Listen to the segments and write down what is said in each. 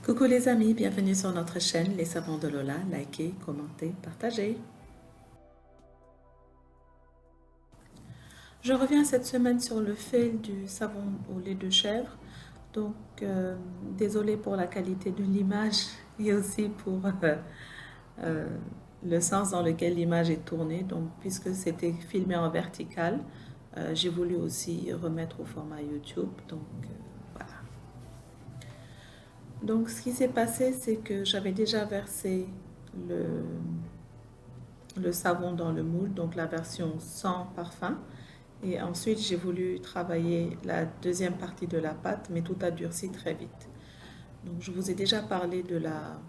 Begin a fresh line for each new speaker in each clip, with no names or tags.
Coucou les amis, bienvenue sur notre chaîne Les Savons de Lola. Likez, commentez, partagez. Je reviens cette semaine sur le fail du savon au lait de chèvre. Donc, désolée pour la qualité de l'image et aussi pour euh, le sens dans lequel l'image est tournée. Donc, puisque c'était filmé en vertical, j'ai voulu aussi remettre au format YouTube. Donc, voilà. Donc, ce qui s'est passé, c'est que j'avais déjà versé le, le savon dans le moule, donc la version sans parfum. Et ensuite, j'ai voulu travailler la deuxième partie de la pâte, mais tout a durci très vite. Donc, je vous ai déjà parlé de la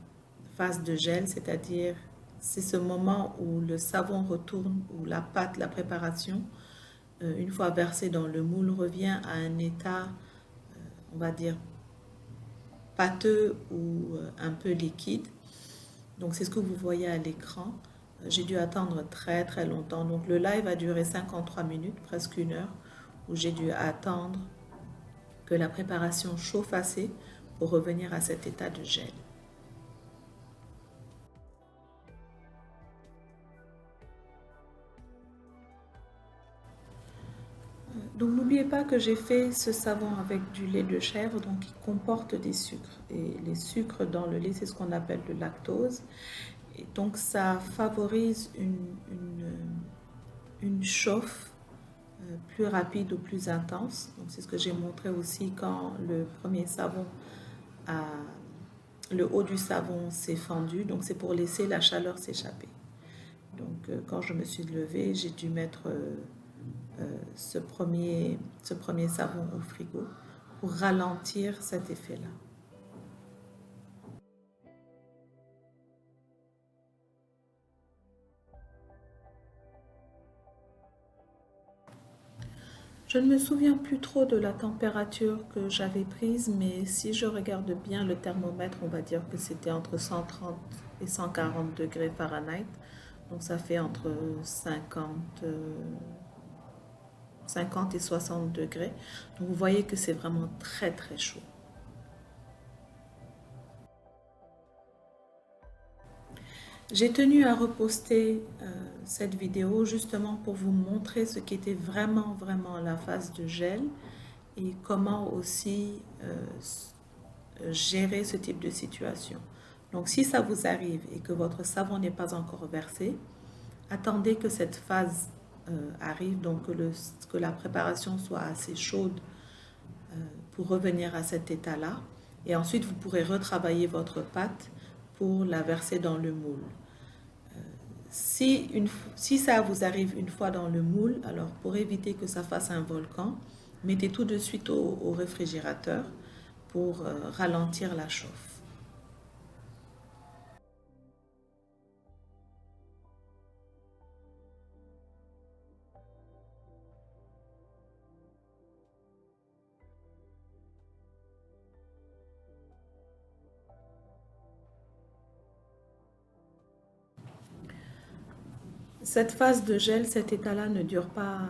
phase de gel, c'est-à-dire c'est ce moment où le savon retourne, où la pâte, la préparation, une fois versée dans le moule, revient à un état, on va dire, pâteux ou un peu liquide. Donc, c'est ce que vous voyez à l'écran. J'ai dû attendre très très longtemps. Donc, le live a duré 53 minutes, presque une heure, où j'ai dû attendre que la préparation chauffe assez pour revenir à cet état de gel. Donc n'oubliez pas que j'ai fait ce savon avec du lait de chèvre, donc il comporte des sucres. Et les sucres dans le lait, c'est ce qu'on appelle le lactose. Et donc ça favorise une chauffe plus rapide ou plus intense. Donc c'est ce que j'ai montré aussi quand le premier savon a, le haut du savon s'est fendu. Donc c'est pour laisser la chaleur s'échapper. Donc quand je me suis levée, j'ai dû mettre ce premier savon au frigo pour ralentir cet effet-là. Je ne me souviens plus trop de la température que j'avais prise, mais si je regarde bien le thermomètre, on va dire que c'était entre 130 et 140 degrés Fahrenheit. Donc ça fait entre 50 et 60 degrés. Donc vous voyez que c'est vraiment très très chaud. J'ai tenu à reposter cette vidéo justement pour vous montrer ce qui était vraiment la phase de gel et comment aussi gérer ce type de situation. Donc si ça vous arrive et que votre savon n'est pas encore versé, attendez que cette phase arrive, donc que la préparation soit assez chaude pour revenir à cet état-là. Et ensuite, vous pourrez retravailler votre pâte pour la verser dans le moule. Si ça vous arrive une fois dans le moule, alors pour éviter que ça fasse un volcan, mettez tout de suite au réfrigérateur pour ralentir la chauffe. Cette phase de gel, cet état-là ne dure pas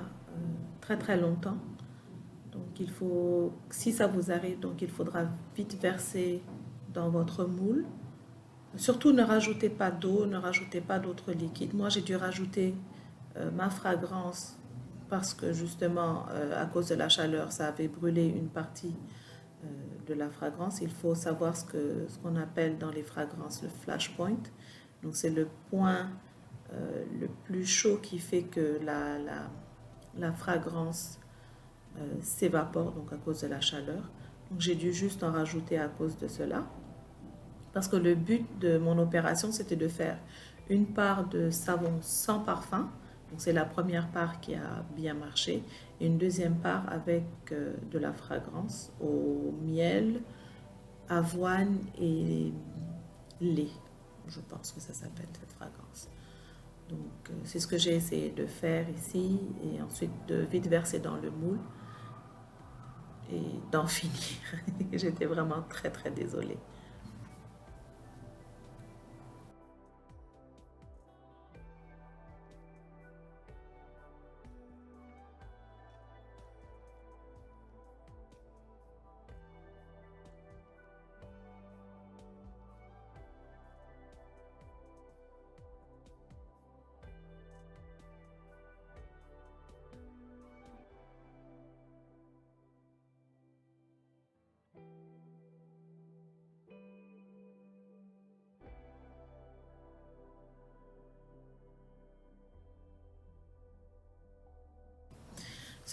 très très longtemps. Donc il faut, si ça vous arrive, donc il faudra vite verser dans votre moule. Surtout ne rajoutez pas d'eau, ne rajoutez pas d'autres liquides. Moi j'ai dû rajouter ma fragrance parce que justement à cause de la chaleur ça avait brûlé une partie de la fragrance. Il faut savoir ce qu'on appelle dans les fragrances le flash point. Donc c'est le point le plus chaud qui fait que la fragrance s'évapore donc à cause de la chaleur. Donc j'ai dû juste en rajouter à cause de cela. Parce que le but de mon opération, c'était de faire une part de savon sans parfum. Donc c'est la première part qui a bien marché. Et une deuxième part avec de la fragrance au miel, avoine et lait. Je pense que ça s'appelle cette fragrance. Donc c'est ce que j'ai essayé de faire ici et ensuite de vite verser dans le moule et d'en finir. J'étais vraiment très très désolée.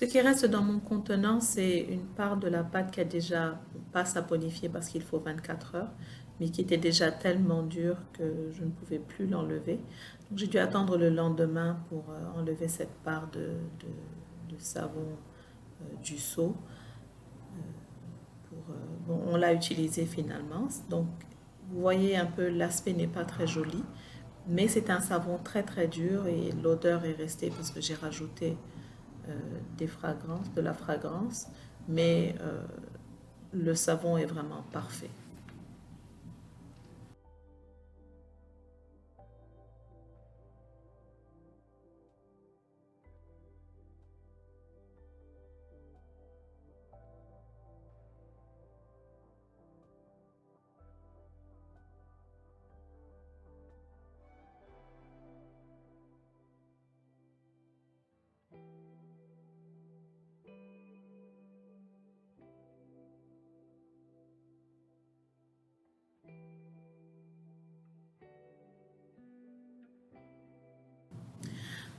Ce qui reste dans mon contenant, c'est une part de la pâte qui a déjà pas saponifié parce qu'il faut 24 heures, mais qui était déjà tellement dure que je ne pouvais plus l'enlever. Donc j'ai dû attendre le lendemain pour enlever cette part de savon du seau. Bon, on l'a utilisé finalement. Donc vous voyez un peu, l'aspect n'est pas très joli, mais c'est un savon très très dur et l'odeur est restée parce que j'ai rajouté des fragrances, de la fragrance, mais le savon est vraiment parfait.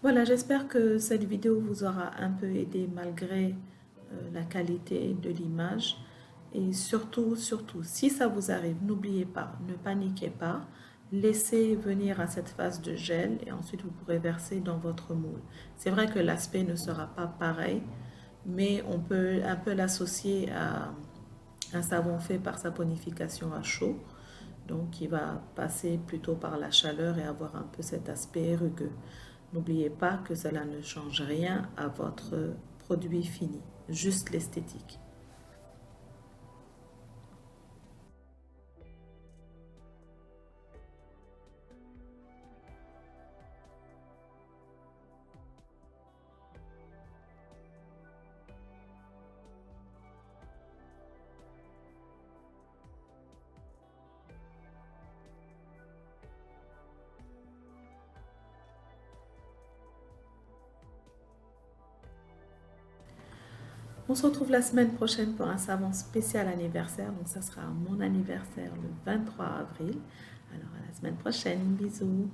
Voilà, j'espère que cette vidéo vous aura un peu aidé malgré la qualité de l'image. Et surtout, surtout, si ça vous arrive, n'oubliez pas, ne paniquez pas. Laissez venir à cette phase de gel et ensuite vous pourrez verser dans votre moule. C'est vrai que l'aspect ne sera pas pareil, mais on peut un peu l'associer à un savon fait par saponification à chaud. Donc qui va passer plutôt par la chaleur et avoir un peu cet aspect rugueux. N'oubliez pas que cela ne change rien à votre produit fini, juste l'esthétique. On se retrouve la semaine prochaine pour un savon spécial anniversaire. Donc ça sera mon anniversaire le 23 avril. Alors à la semaine prochaine, bisous.